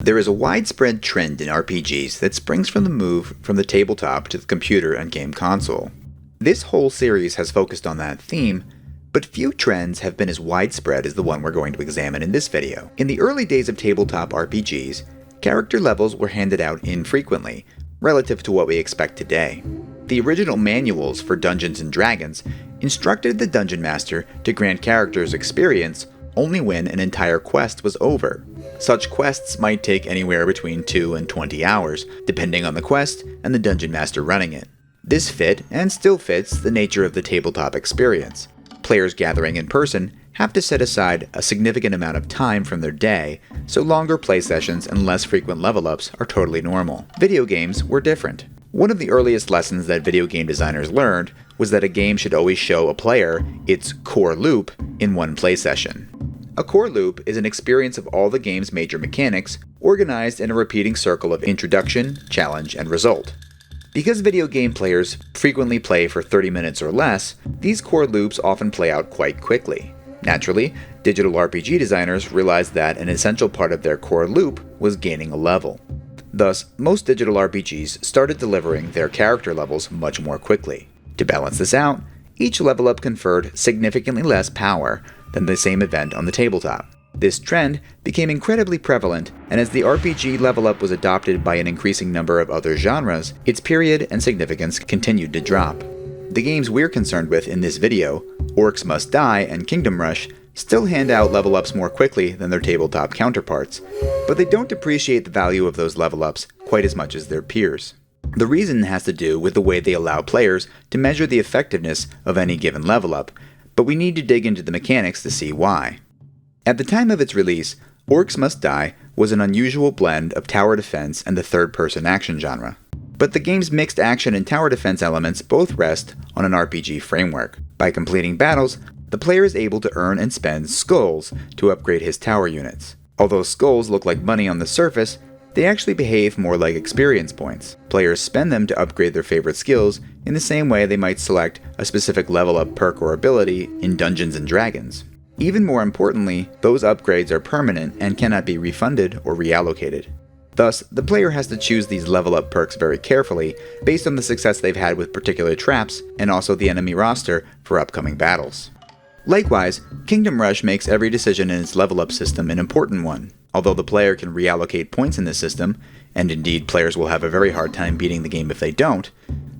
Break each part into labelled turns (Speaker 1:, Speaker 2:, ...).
Speaker 1: There is a widespread trend in RPGs that springs from the move from the tabletop to the computer and game console. This whole series has focused on that theme, but few trends have been as widespread as the one we're going to examine in this video. In the early days of tabletop RPGs, character levels were handed out infrequently, relative to what we expect today. The original manuals for Dungeons & Dragons instructed the Dungeon Master to grant characters experience only when an entire quest was over. Such quests might take anywhere between 2 and 20 hours, depending on the quest and the Dungeon Master running it. This fit, and still fits, the nature of the tabletop experience. Players gathering in person have to set aside a significant amount of time from their day, so longer play sessions and less frequent level ups are totally normal. Video games were different. One of the earliest lessons that video game designers learned was that a game should always show a player its core loop in one play session. A core loop is an experience of all the game's major mechanics, organized in a repeating circle of introduction, challenge, and result. Because video game players frequently play for 30 minutes or less, these core loops often play out quite quickly. Naturally, digital RPG designers realized that an essential part of their core loop was gaining a level. Thus, most digital RPGs started delivering their character levels much more quickly. To balance this out, each level up conferred significantly less power than the same event on the tabletop. This trend became incredibly prevalent, and as the RPG level up was adopted by an increasing number of other genres, its period and significance continued to drop. The games we're concerned with in this video, Orcs Must Die and Kingdom Rush, still hand out level ups more quickly than their tabletop counterparts, but they don't depreciate the value of those level ups quite as much as their peers. The reason has to do with the way they allow players to measure the effectiveness of any given level up, but we need to dig into the mechanics to see why. At the time of its release, Orcs Must Die was an unusual blend of tower defense and the third-person action genre. But the game's mixed action and tower defense elements both rest on an RPG framework. By completing battles, the player is able to earn and spend skulls to upgrade his tower units. Although skulls look like money on the surface, they actually behave more like experience points. Players spend them to upgrade their favorite skills in the same way they might select a specific level up perk or ability in Dungeons & Dragons. Even more importantly, those upgrades are permanent and cannot be refunded or reallocated. Thus, the player has to choose these level up perks very carefully based on the success they've had with particular traps and also the enemy roster for upcoming battles. Likewise, Kingdom Rush makes every decision in its level up system an important one. Although the player can reallocate points in this system, and indeed players will have a very hard time beating the game if they don't,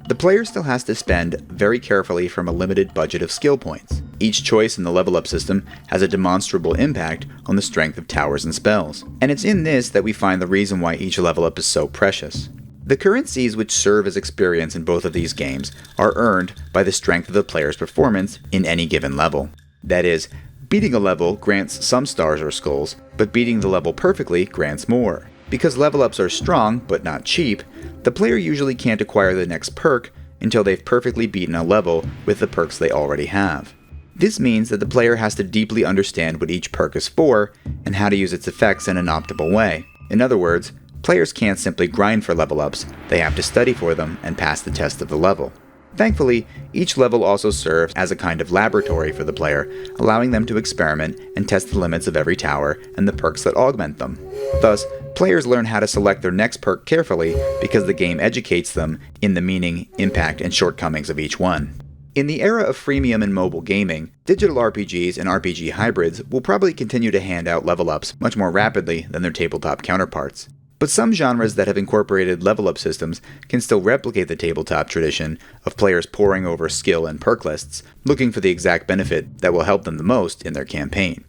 Speaker 1: the player still has to spend very carefully from a limited budget of skill points. Each choice in the level up system has a demonstrable impact on the strength of towers and spells, and it's in this that we find the reason why each level up is so precious. The currencies which serve as experience in both of these games are earned by the strength of the player's performance in any given level. That is, beating a level grants some stars or skulls, but beating the level perfectly grants more. Because level ups are strong, but not cheap, the player usually can't acquire the next perk until they've perfectly beaten a level with the perks they already have. This means that the player has to deeply understand what each perk is for and how to use its effects in an optimal way. In other words, players can't simply grind for level ups, they have to study for them and pass the test of the level. Thankfully, each level also serves as a kind of laboratory for the player, allowing them to experiment and test the limits of every tower and the perks that augment them. Thus, players learn how to select their next perk carefully because the game educates them in the meaning, impact, and shortcomings of each one. In the era of freemium and mobile gaming, digital RPGs and RPG hybrids will probably continue to hand out level ups much more rapidly than their tabletop counterparts. But some genres that have incorporated level up systems can still replicate the tabletop tradition of players poring over skill and perk lists, looking for the exact benefit that will help them the most in their campaign.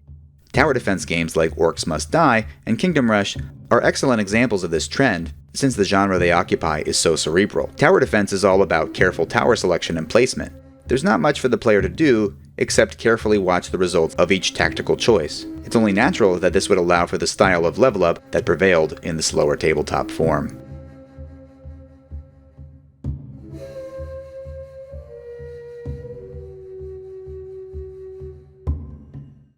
Speaker 1: Tower defense games like Orcs Must Die and Kingdom Rush are excellent examples of this trend, since the genre they occupy is so cerebral. Tower defense is all about careful tower selection and placement. There's not much for the player to do except carefully watch the results of each tactical choice. It's only natural that this would allow for the style of level up that prevailed in the slower tabletop form.